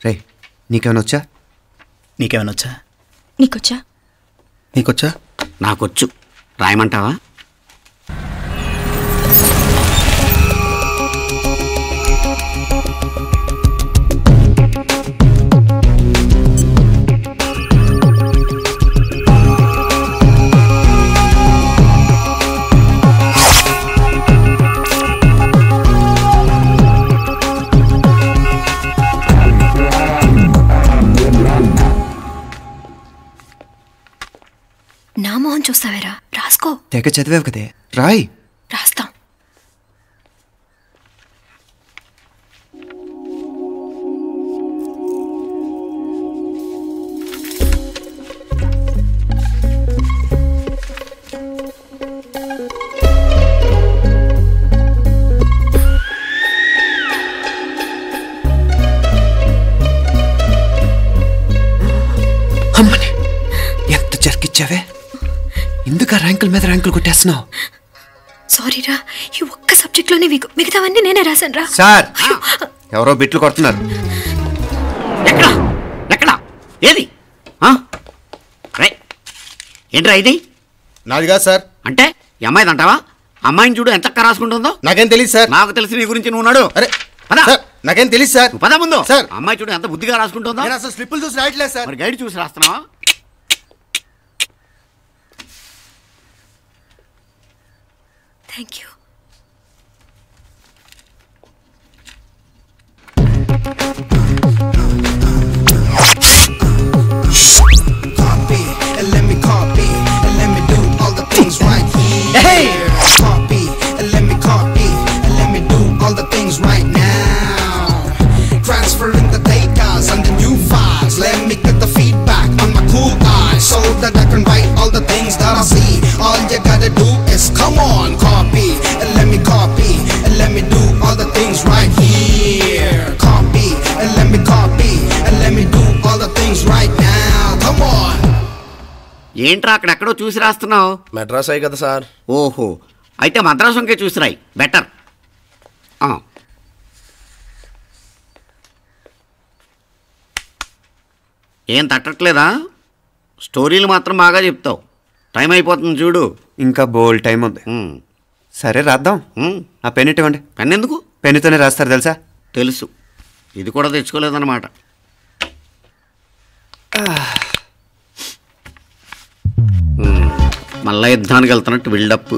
రే నీకేమైనా వచ్చా? నీకేమైనా వచ్చా? నీకొచ్చా? నీకొచ్చా? నాకొచ్చు. రాయమంటావా? నా మొహం చూస్తావేరా? రాసుకో. తెగ చదివావు కదే, రాయ్. రాస్తాం. అమ్మని ఎంత జరికిచ్చావే? ఎందుకు ర్యాంకుల మీద ర్యాంకులు కొట్టేస్తున్నావు? సారీరా, ఈ ఒక్క సబ్జెక్ట్లోనే మిగతావన్నీ నేనే రాశాను రా. సార్, ఎవరో బిట్లు కొడుతున్నారు. ఎక్కడా ఎక్కడా ఏది? ఏంట్రా ఇది? నాది కాదు సార్. అంటే ఈ అమ్మాయిది అంటావా? అమ్మాయిని చూడు ఎంత రాసుకుంటుందో. నాకేం తెలియదు సార్. నాకు తెలిసి నీ గురించి నువ్వు నాడు. అరే నాకేం తెలియదు సార్. పద ముందు. సార్, అమ్మాయి చూడు ఎంత బుద్ధిగా రాసుకుంటుందో. నేను అసలు స్లిప్పులు చూసి రాయట్లేదు సార్. మరి గైడ్ చూసి రాస్తున్నావా? Thank you. ఏంట్రా అక్కడెక్కడో చూసి రాస్తున్నావు? మెడ్రాస్ అయ్యి కదా సార్. ఓహో, అయితే మద్రాసు వంకే చూసి రాయి, బెటర్. ఏం తట్టట్లేదా? స్టోరీలు మాత్రం బాగా చెప్తావు. టైం అయిపోతుంది చూడు. ఇంకా బోల్ టైం ఉంది. సరే రాద్దాం. ఆ పెన్ ఇవ్వండి. పెన్ ఎందుకు? పెన్నుతోనే రాస్తారు తెలుసా? తెలుసు. ఇది కూడా తెచ్చుకోలేదన్నమాట. మళ్ళా యుద్ధానికి వెళ్తున్నట్టు బిల్డప్.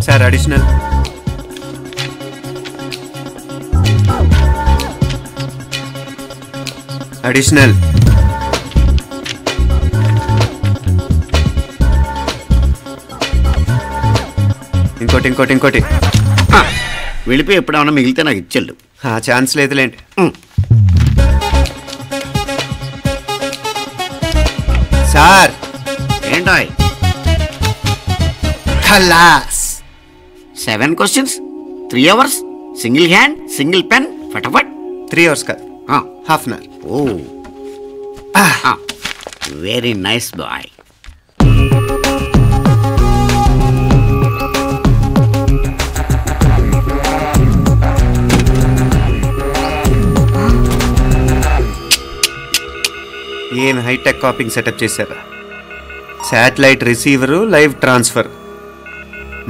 Sir additional. అడిషనల్. ఇంకోటి ఇంకోటి ఇంకోటి. వెళ్ళిపోయి ఎప్పుడేమన్నా మిగిలితే నాకు ఇచ్చెళ్ళు. ఛాన్స్ లేదులేండి. సార్ ఏంటాయ్? ఖలాస్. 7 questions, 3 hours, single hand, single pen, ఫటాఫట్. 3 hours కాదు, half an hour. Oh, very nice boy. ఏం హైటెక్ కాపింగ్ సెటప్ చేశారా? Satellite receiver, live transfer.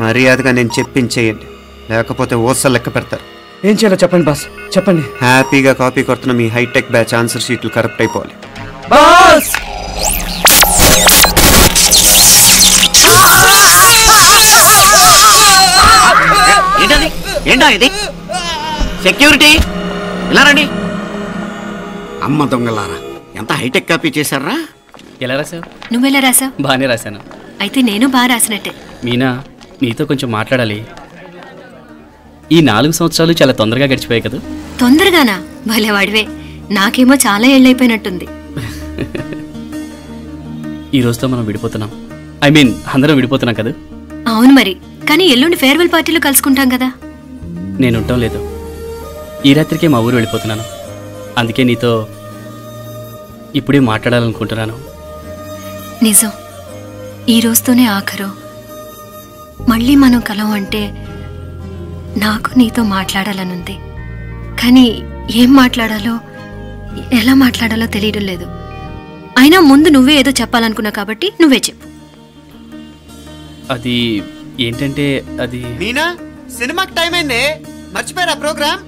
మర్యాదగా నేను చెప్పించేయండి, లేకపోతే ఓసలు లెక్క పెడతారు. ఏం చేయాలో చెప్పండి బాస్, చెప్పండి. హ్యాపీగా కాపీ కొడుతున్న మీ హైటెక్ బ్యాచ్ ఆన్సర్ షీట్లు కరెక్ట్ అయిపోవాలి. బాస్ ఏంటది? ఏంటా ఇది? సెక్యూరిటీ ఇలా రండి. అమ్మ దొంగలారా, ఎంత హైటెక్ కాపీ చేశారా? ఎలా రాసావు? నువ్వెలా రాసావు? బాగానే రాశాను. అయితే నేను బాగా రాసినట్టే. మీనా, నీతో కొంచెం మాట్లాడాలి. ఈ 4 సంవత్సరాలు చాలా తొందరగా గడిచిపోయాయి కదా? తొందరగానా? భలేవాడివే. నాకేమో చాలా ఏళ్ళైపోయినట్టుంది. ఈ రోజుతో మనం విడిపోతున్నాం. ఐ మీన్ అందరం విడిపోతున్నాం కదా? అవును మరి, కానీ ఎల్లుండి ఫేర్వెల్ పార్టీలో కలుసుకుంటాం కదా. నేను ఉండటం లేదు. ఈ రాత్రికే మా ఊరు వెళ్ళిపోతున్నాను. అందుకే నీతో ఇప్పుడే మాట్లాడాలనుకుంటున్నాను. నిజం, ఈ రోజుతోనే ఆఖరు. మళ్ళీ మనం కలం అంటే నాకు నీతో మాట్లాడాలనుంది, కానీ ఏం మాట్లాడాలో ఎలా మాట్లాడాలో తెలియడం లేదు. అయినా ముందు నువ్వే ఏదో చెప్పాలనుకున్నా కాబట్టి నువ్వే చెప్పు. అది ఏంటంటే అది మీనా, సినిమాకి టైం అయింది, మర్చిపోయారా ప్రోగ్రామ్?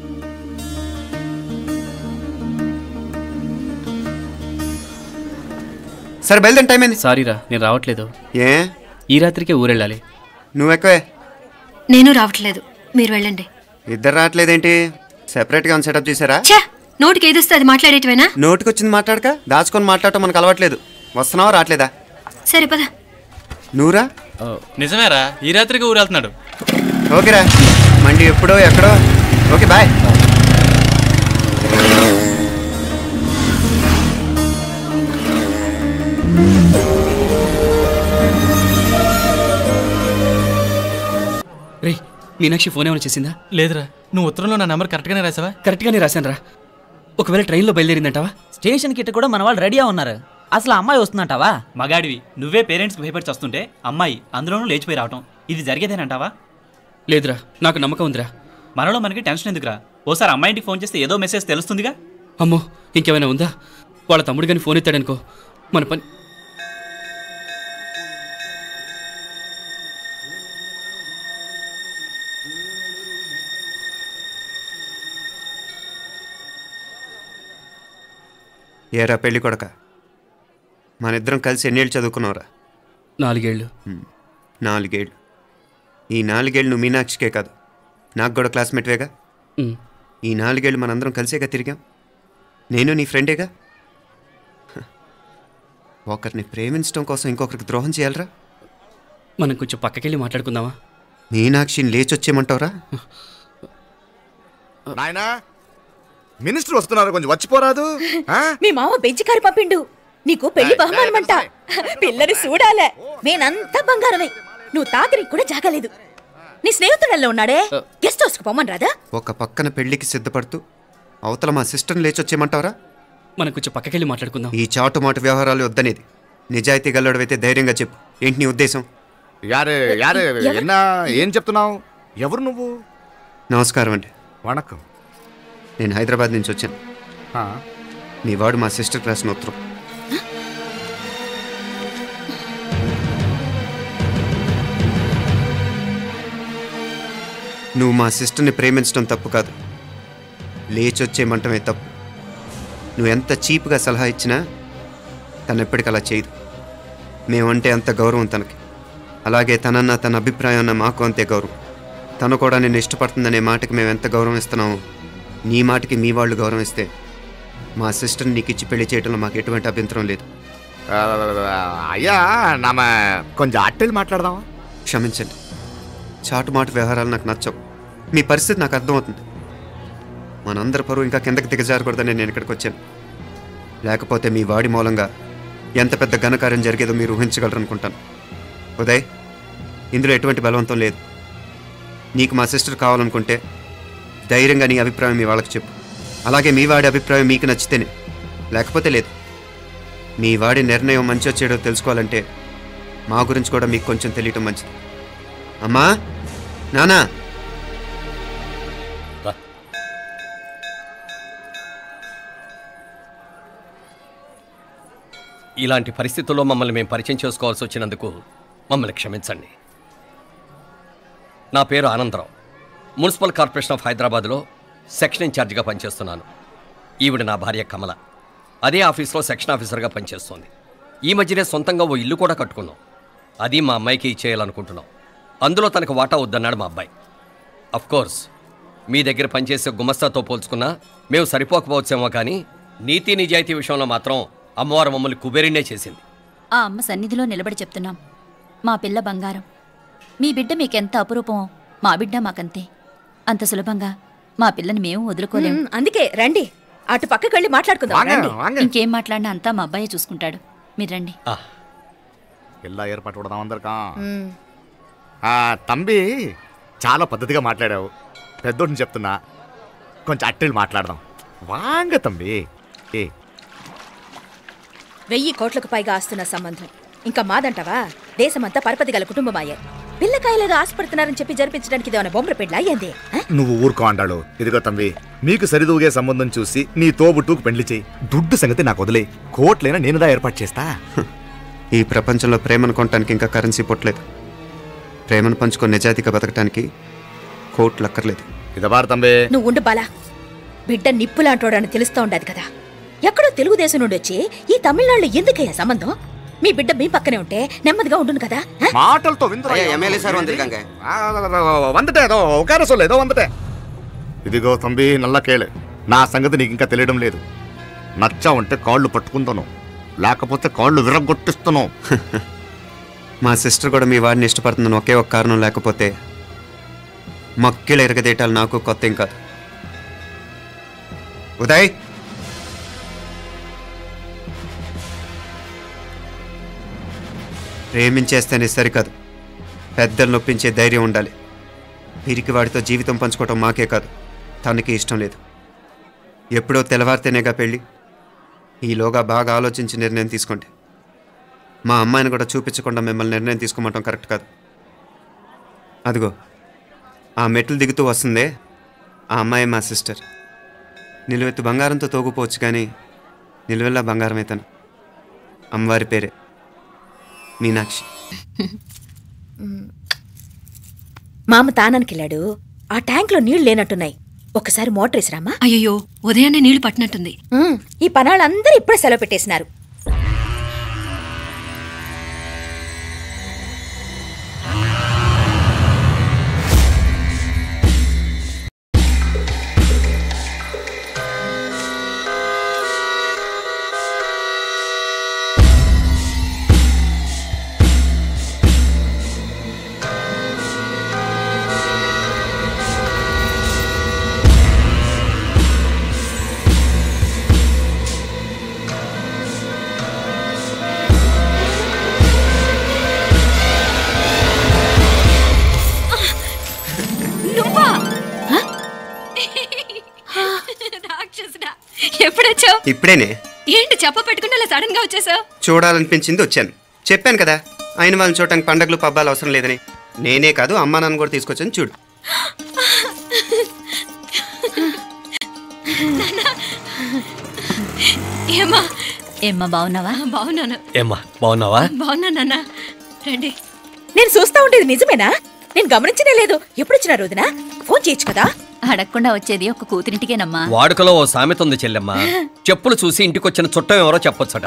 సరే బయలుదేరి, టైం అయింది. సారీరా, నేను రావట్లేదు. ఏ? ఈ రాత్రికే ఊరెళ్ళాలి. నువ్వు ఎక్కువే. నేను రావట్లేదు, మీరు వెళ్ళండి. ఇద్దరు రావట్లేదేంటి? సెపరేట్గా సెటప్ చేశారా? ఛే, నోటికి ఏదొస్తే అది మాట్లాడేటివేనా? నోటికి వచ్చింది మాట్లాడక దాచుకొని మాట్లాడటం మనకు అలవాట్లేదు. వస్తున్నావా రావట్లేదా? సరే పద. నువ్వురా. నిజమేరా, ఈ రాత్రికి ఊరు వెళ్తున్నాడు. ఓకేరా, మండి ఎప్పుడో ఎక్కడో. Okay bye. రే, మీనాక్షి ఫోన్ ఏమైనా చేసిందా? లేదురా, నువ్వు ఉత్తరంలో నా నెంబర్ కరెక్ట్గానే రాసావా? కరెక్ట్గానే రాశాను రా. ఒకవేళ ట్రైన్లో బయలుదేరిందంటావా? స్టేషన్ కిட்ட కూడా మన వాళ్ళు రెడీగా ఉన్నారు. అసలు అమ్మాయి వస్తుందంటావా? మగాడివి నువ్వే పేరెంట్స్కి భయపడి వస్తుంటే అమ్మాయి అందులోనూ లేచిపోయి రావటం ఇది జరిగేదేనంటావా? లేదురా, నాకు నమ్మకం ఉందిరా. మనలో మనకి టెన్షన్ ఎందుకురా? ఓసారి అమ్మాయి ఇంటికి ఫోన్ చేస్తే ఏదో మెసేజ్ తెలుస్తుందిగా. అమ్మో, ఇంకేమైనా ఉందా? వాళ్ళ తమ్ముడు కానీ ఫోన్ ఎత్తాడనుకో, మన పని. ఏరా పెళ్ళి కొడక, మన ఇద్దరం కలిసి ఎన్నేళ్ళు చదువుకున్నావురా? 4 ఏళ్ళు. 4 ఏళ్ళు. ఈ 4 ఏళ్ళు నువ్వు మీనాక్షికే కాదు, నాకు కూడా క్లాస్మేట్వేగా. ఈ 4 ఏళ్ళు మనందరం కలిసేగా తిరిగాం. నేను నీ ఫ్రెండేగా. ఒకరిని ప్రేమించడం కోసం ఇంకొకరికి ద్రోహం చేయాలరా? మనం కొంచెం పక్కకెళ్ళి మాట్లాడుకుందామా? మీనాక్షిని లేచొచ్చేయమంటావురా? నాయనా, మినిస్టర్ వస్తున్నారు, కొంచెం వచ్చిపోరాదు. మీ మామ బెంచి కారు పంపిండు, నీకు పెళ్లి బహుమానమంట. పిల్లని చూడాలే, నేనంతా బంగారమే. నువ్వు తాకరికి కూడా జాగలేదు. నీ స్నేహితుడల్లో ఉన్నాడే, గెస్ట్ హౌస్కి పొమ్మని రాదా? ఒక పక్కన పెళ్లికి సిద్ధపడుతూ అవతల మా సిస్టర్ని లేచొచ్చేయమంటావరా? మనం కొంచెం పక్కకెళ్ళి మాట్లాడుకుందాం. ఈ చాటుమాటు వ్యవహారాలు వద్దనేది. నిజాయితీ గల్లడవైతే ధైర్యంగా చెప్పు, ఏంటి నీ ఉద్దేశం? యారే యారే, ఎన్నా ఏం చెప్తున్నావు? ఎవరు నువ్వు? నమస్కారం అండి. వణకం. నేను హైదరాబాద్ నుంచి వచ్చాను. మీ వాడు మా సిస్టర్ రాసిన ఉత్తరం. నువ్వు మా సిస్టర్ని ప్రేమించడం తప్పు కాదు, లేచొచ్చేయమంటమే తప్పు. నువ్వు ఎంత చీప్గా సలహా ఇచ్చినా తను ఎప్పటికీ అలా చేయదు. మేమంటే అంత గౌరవం తనకి, అలాగే తనన్న తన అభిప్రాయం అన్న మాకు అంతే గౌరవం. తను కూడా నేను ఇష్టపడుతుందనే మాటకి మేము ఎంత గౌరవం ఇస్తున్నామో నీ మాటకి మీ వాళ్ళు గౌరవం ఇస్తే మా సిస్టర్ని నీకు ఇచ్చి పెళ్లి చేయడంలో మాకు ఎటువంటి అభ్యంతరం లేదు. అయ్యా, నామ కొంచెం అట్టెలు మాట్లాడదామా? క్షమించండి, చాటుమాటు వ్యవహారాలు నాకు నచ్చవు. మీ పరిస్థితి నాకు అర్థమవుతుంది. మనందరి పరువు ఇంకా కిందకి దిగజారకూడదని నేను ఇక్కడికి వచ్చాను. లేకపోతే మీ వాడి మూలంగా ఎంత పెద్ద ఘనకార్యం జరిగేదో మీరు ఊహించగలరు అనుకుంటాను. ఉదయ్, ఇందులో ఎటువంటి బలవంతం లేదు. నీకు మా సిస్టర్ కావాలనుకుంటే ధైర్యంగా నీ అభిప్రాయం మీ వాళ్ళకి చెప్పు. అలాగే మీ వాడి అభిప్రాయం మీకు నచ్చితేనే, లేకపోతే లేదు. మీ వాడి నిర్ణయం మంచో చెడో తెలుసుకోవాలంటే మా గురించి కూడా మీకు కొంచెం తెలియటం మంచిది. అమ్మా, నానా, ఇలాంటి పరిస్థితుల్లో మమ్మల్ని మేము పరిచయం చేసుకోవాల్సి వచ్చినందుకు మమ్మల్ని క్షమించండి. నా పేరు ఆనందరావు, మున్సిపల్ కార్పొరేషన్ ఆఫ్ హైదరాబాద్లో సెక్షన్ ఇన్ఛార్జిగా పనిచేస్తున్నాను. ఈవిడ నా భార్య కమల, అదే ఆఫీస్లో సెక్షన్ ఆఫీసర్గా పనిచేస్తోంది. ఈ మధ్యనే సొంతంగా ఓ ఇల్లు కూడా కట్టుకున్నాం. అది మా అమ్మాయికి ఇచ్చేయాలనుకుంటున్నాం. అందులో తనకు వాటా వద్దన్నాడు మా అబ్బాయి. అఫ్కోర్స్ మీ దగ్గర పనిచేసే గుమస్తాతో పోల్చుకున్నా మేము సరిపోకపోవచ్చేమో, కానీ నీతి నిజాయితీ విషయంలో మాత్రం అమ్మవారు మమ్మల్ని కుబేరినే చేసింది. ఆ అమ్మ సన్నిధిలో నిలబడి చెప్తున్నాం, మా పిల్ల బంగారం. మీ బిడ్డ మీకెంత అపురూపమో మా బిడ్డ మాకంతే. అంత సులభంగా మా పిల్లని మేము వదులుకోలేము. అందుకే రండి, అటు పక్కకి వెళ్ళి మాట్లాడుకుందాం. ఇంకేం మాట్లాడినా అంతా మా అబ్బాయే చూసుకుంటాడు. మీరు రండి. ఎలా ఏర్పాటు కొడదాం అందరికా. తంబి, చాలా పద్ధతిగా మాట్లాడావు. పెద్దోడిని చెప్తున్నా, కొంచెం అట్టెలు మాట్లాడదాం. వాంగ తంబి. 1000 కోట్లకు పైగా ఆస్తున్న సంబంధం ఇంకా మాదంటావా? దేశమంతా పరపతి గల కుటుంబమాయే. పిల్లకాయలేదో ఆశపడుతున్నారని చెప్పి జరిపించడానికి ఇదేమైనా బొమ్మర పెళ్ళి అయ్యింది. నువ్వు ఊరుకో అంటాడు. ఇదిగో తంబి, మీకు సరిదూగే సంబంధం చూసి నీ తోబుట్టుకు పెళ్లి చేయి. దుడ్డు సంగతి నాకు వదిలే. కోట్లైనా నేనుదా ఏర్పాటు చేస్తా. ఈ ప్రపంచంలో ప్రేమను కొనటానికి ఇంకా కరెన్సీ పుట్టలేదు. ప్రేమను పంచుకొని నిజాయితీగా బతకటానికి కోట్లు అక్కర్లేదు. ఇదబారు తంబే. నువ్వు ఉండు బాలా. బిడ్డ నిప్పులాంటోడని తెలుస్తూ ఉండదు కదా. ఎక్కడో తెలుగుదేశం నుండి వచ్చి ఈ తమిళనాడులో ఎందుకయ్యా సంబంధం? మీ బిడ్డ మీ పక్కనే ఉంటే నెమ్మదిగా ఉండును కదా. మాటలతో ఇదిగో తంబి నల్ల కేళే, నా సంగతి నీకు ఇంకా తెలియడం లేదు. నచ్చా ఉంటే కాళ్ళు పట్టుకుంటాను, లేకపోతే కాళ్ళు విరగొట్టిస్తాను. మా సిస్టర్ కూడా మీ వాడిని ఇష్టపడుతుందని ఒకే ఒక కారణం లేకపోతే మక్కిళ్ళ ఎరగదేయటాలు నాకు కొత్త ఏం కాదు. ఉదయ్, ప్రేమించేస్తేనే సరికాదు, పెద్దలు నొప్పించే ధైర్యం ఉండాలి. వీరికి వాడితో జీవితం పంచుకోవటం మాకే కాదు, తనకి ఇష్టం లేదు. ఎప్పుడో తెల్లవారితేనేగా పెళ్ళి. ఈలోగా బాగా ఆలోచించి నిర్ణయం తీసుకోండి. మా అమ్మాయిని కూడా చూపించకుండా మిమ్మల్ని నిర్ణయం తీసుకోమంటాం కరెక్ట్ కాదు. అదిగో ఆ మెట్లు దిగుతూ వస్తుందే, ఆ అమ్మాయి మా సిస్టర్. నిలువెత్తు బంగారంతో తోగుపోవచ్చు, కానీ నిలువెల్లా బంగారం అవుతాను. అమ్మవారి పేరే మీనాక్షి. మామ తానానికి వెళ్ళాడు. ఆ ట్యాంక్ లో నీళ్లు లేనట్టున్నాయి. ఒకసారి మోటార్ వేసిరామా. అయ్యో, ఉదయాన్నే నీళ్లు పట్టినట్టుంది. ఈ పనాళ్ళందరూ ఇప్పుడే సెలవు పెట్టేసినారు. ఇప్పుడేనే ఏంటి చెప్ప పెట్టుకుంటే సడన్ గా వచ్చేసావు? చూడాలనిపించింది వచ్చాను. చెప్పాను కదా, అయిన వాళ్ళని చూడటానికి పండగలు పబ్బాలు అవసరం లేదని. నేనే కాదు, అమ్మా నాన్న కూడా తీసుకొచ్చాను. చూడు. ఏమ్మా బాగున్నావా? బాగున్నాను. బాగున్నావా? బాగున్నా నాన్న. రండి. నేను చూస్తా ఉండేది నిజమేనా? నేను గమనించనే లేదు. ఎప్పుడు వచ్చినా రోజున ఫోన్ చేయొచ్చు కదా. అడగకుండా వచ్చేది ఒక కూతురింటికేనమ్మా. వాడుకలో ఓ సామెత ఉంది చెల్లెమ్మ. చెప్పులు చూసి ఇంటికొచ్చిన చుట్టం ఎవరో చెప్పొచ్చట.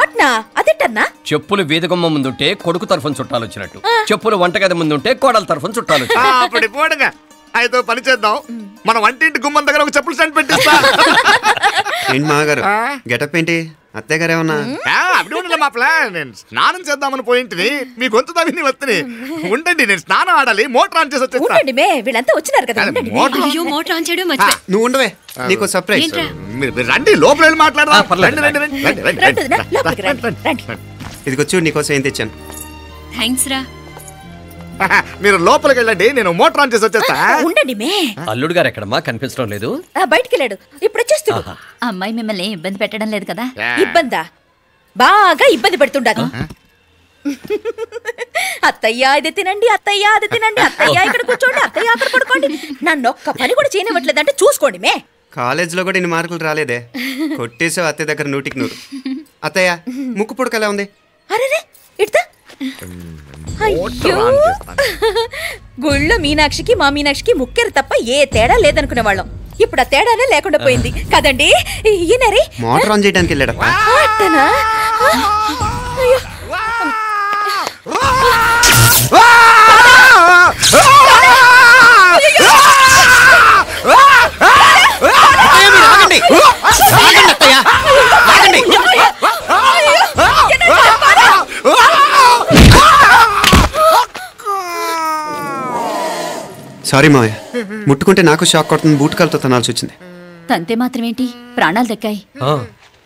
అదేటన్నా? చెప్పులు వీధగుమ్మ ముందుంటే కొడుకు తరఫున చుట్టాలు వచ్చినట్టు, చెప్పులు వంటగది ముందుంటే కోడల తరఫున చుట్టాలు వచ్చినట్టు. అయితే పని చేద్దాం, మన వంటింటి గుమ్మం దగ్గర ఒక చెప్పులు స్టాండ్ పెట్టిస్తా. ఏంటి మామగారు గెటప్ ఏంటి? అత్తయ్య గారు ఏమన్నా? అప్పుడు ఉండలే మా ప్లాన్. నేను స్నానం చేద్దామని పోయింటిని, మీ గొంతు తవ్వి వస్తుంది. ఉండండి, నేను స్నానం ఆడాలి. మోటార్ ఆన్ చేసి వచ్చేస్తా. వీళ్ళంతా వచ్చినారు కదా. మోటార్ ఆన్ చేయడం మర్చిపోయా. నువ్వు ఉండవే, నీకు సర్ప్రైజ్. రండి, లోపల వెళ్ళి మాట్లాడదాం. ఇదిగో చూడు, నీకోసం ఏం తెచ్చాను. థ్యాంక్స్ రా. మీరు లోపలికి వెళ్ళండి, నేను మోటార్ ఆన్ చేసి వచ్చేస్తా. ఉండండి మే. అల్లుడు గారు ఎక్కడమ్మా? కనిపించడం లేదు. బయటికి వెళ్ళాడు, ఇప్పుడు వచ్చేస్తూ. అమ్మాయి మిమ్మల్ని ఇబ్బంది పెట్టడం లేదు కదా? ఇబ్బందా? బాగా ఇబ్బంది పెడుతుండదు. అత్తయ్య ఇది తినండి, అత్తయ్య అది తినండి, అత్తయ్య ఇక్కడ కూర్చోండి, అత్తయ్య అక్కడ పడుకోండి. నన్ను ఒక్క పని కూడా చేయనివ్వట్లేదంటే చూసుకోండి మే. కాలేజీలో కూడా ఇన్ని మార్కులు రాలేదే. కొట్టేసావు అత్తయ్య దగ్గర 100కి 100. అత్తయ్య ముక్కు పుడక ఎలా ఉంది? అరే ఇడతా. గుళ్ళో మీనాక్షికి మా మీనాక్షికి ముక్కెరు తప్ప ఏ తేడా లేదనుకునే వాళ్ళం. ఇప్పుడు ఆ తేడానే లేకుండా పోయింది కదండి. ఈయనరి మోటార్ ఆన్ చేయడానికి వెళ్ళాడప్ప. సారీ మావయ్య, ముట్టుకుంటే నాకు షాక్ కొడుతుంది. బూటకాలతో తనాల్సి వచ్చింది. తంతే మాత్రమేంటి, ప్రాణాలు దక్కాయి.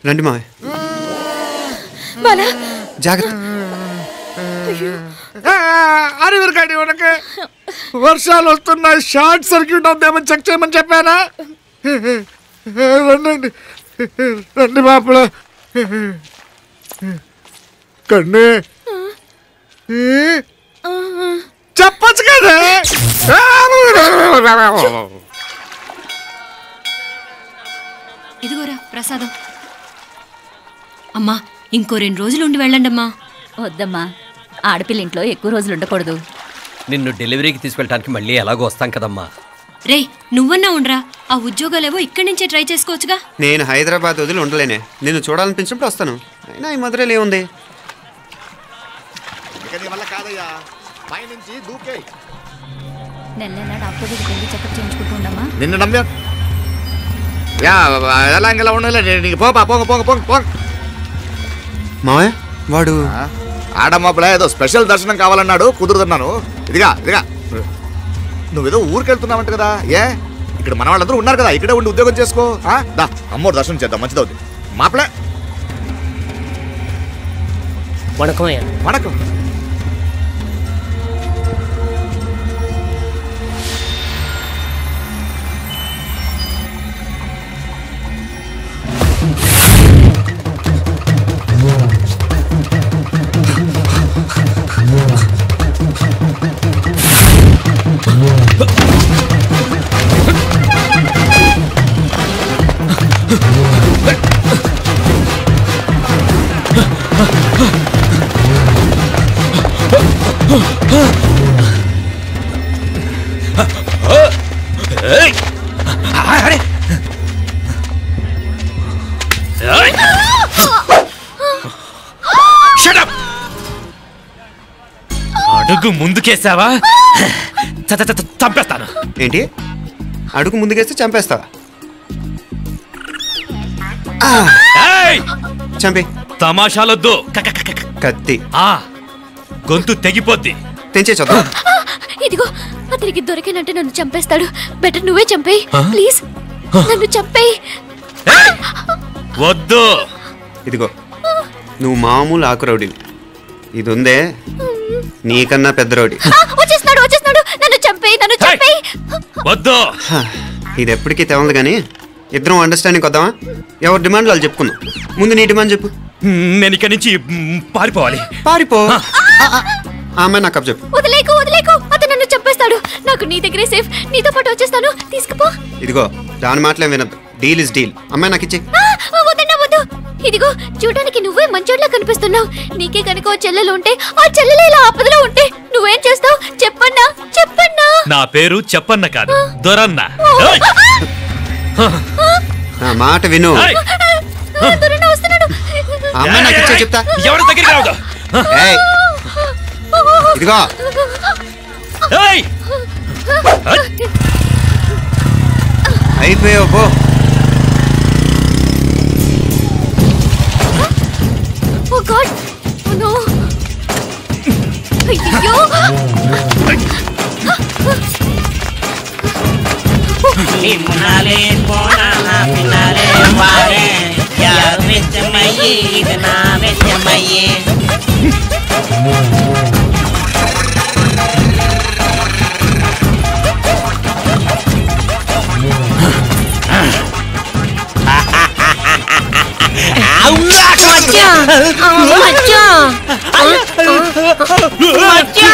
రండి మావయ్య, జాగ్రత్త. వర్షాలు వస్తున్నాయి, షార్ట్ సర్క్యూట్ అవుతామని చెక్ చేయమని చెప్పానా? రండి రండి మాపల. కన్నే చెప్పచ్చు కదా. ఇదిగోరా ప్రసాదం. అమ్మా ఇంకో 2 రోజులు ఉండి వెళ్ళండి అమ్మా. వద్దమ్మా, ఆడపిల్ల ఇంట్లో ఎక్కువ రోజులు ఉండకూడదు. నిన్ను డెలివరీకి తీసుకెళ్ళడానికి మళ్ళీ ఎలాగో వస్తాం కదమ్మా. రే నువ్వన్నా ఉండరా, ఆ ఉద్యోగాలేవో ఇక్కడి నుంచే ట్రై చేసుకోవచ్చుగా. నేను హైదరాబాద్ వదిలి ఉండలేనే, నిన్ను చూడాలనిపించినప్పుడు వస్తాను. అయినా ఈ మధురలో ఏముంది? నెల నెల డాక్టర్ దగ్గరికి వెళ్ళి చెకప్ చేయించుకుంటూ ఉండమ్మా. నిన్ను నమ్మా ఎలా ఇంకెలా ఉండాలి. పోపా పోంగ పోంగ పోంగ పోంగ. మావయ్య వాడు ఆడమ్మప్పుడే ఏదో స్పెషల్ దర్శనం కావాలన్నాడు, కుదురుతున్నాను. ఇదిగా ఇదిగా నువ్వేదో ఊరికెళ్తున్నావంట కదా. ఏ ఇక్కడ మన వాళ్ళందరూ ఉన్నారు కదా, ఇక్కడే ఉండి ఉద్యోగం చేసుకో. దా అమ్మోడు దర్శనం చేద్దాం, మంచిదవుద్ది. మాపలే వణకం వణకం. అడుగు ముందుకేసావా చంపేస్తాను. ఏంటి అడుగు ముందుకేస్తే చంపేస్తావా? చంపి. తమాషాలొద్దు. కత్తి గొంతు తెగిపోద్ది. తెంచే చూద్దాం. ఇదిగో అతనికి దొరికినంటే నన్ను చంపేస్తాడు. బెటర్ నువ్వే చంపేయి ప్లీజ్, నన్ను చంపేయి. వద్దు. ఇదిగో నువ్వు మామూలు ఆకురౌడి, ఇది ఉందే నీకన్నా పెద్ద రౌడి. వచ్చేస్తున్నాడు వచ్చేస్తున్నాడు, నన్ను చంపేయి నన్ను చంపేయి. వద్దు. ఇది ఎప్పటికీ తెవలదు కానీ ఇద్దరం అండర్స్టాండింగ్ వద్దామా? ఎవరి డిమాండ్లు వాళ్ళు చెప్పుకుందాం. ముందు నీ డిమాండ్ చెప్పు. నేను ఇక్కడి నుంచి పారిపోవాలి. పారిపో. అమ్మాయి నాకు చెప్పు. వదిలేకు వదిలేకు, అతను నన్ను చంపేస్తాడు. నాకు నీ దగ్గరే సేఫ్, నీతో పాటు వచ్చేస్తాను, తీసుకుపో. ఇదిగో దాని మాటలే వినద్దు. Deal is deal. అమ్మాయి నాకు ఇచ్చి. వద్దన్నా వద్దు. ఇదిగో చూడడానికి నువ్వే మంచోట్లా కనిపిస్తున్నావు. నీకే కనుక చెల్లెలు ఉంటే, ఆ చెల్లెలు ఇలా ఆపదలో ఉంటే నువ్వేం చేస్తావు చెప్పన్నా చెప్పన్నా. నా పేరు చెప్పన్న కాదు, దొరన్న. నా మాట విను. అమ్మాయి నాకు ఇచ్చే చెప్తా. ఎవరి దగ్గరికి రావద్దు. ఇదిగో అయిపోయావు పో. Oh God! Oh no! అయ్యో! నిన్నాలే పోనా పిన్నాలే వారే యార్ వెచ్చమయ్యే ఇది నా వెచ్చమయ్యే. మచ్చా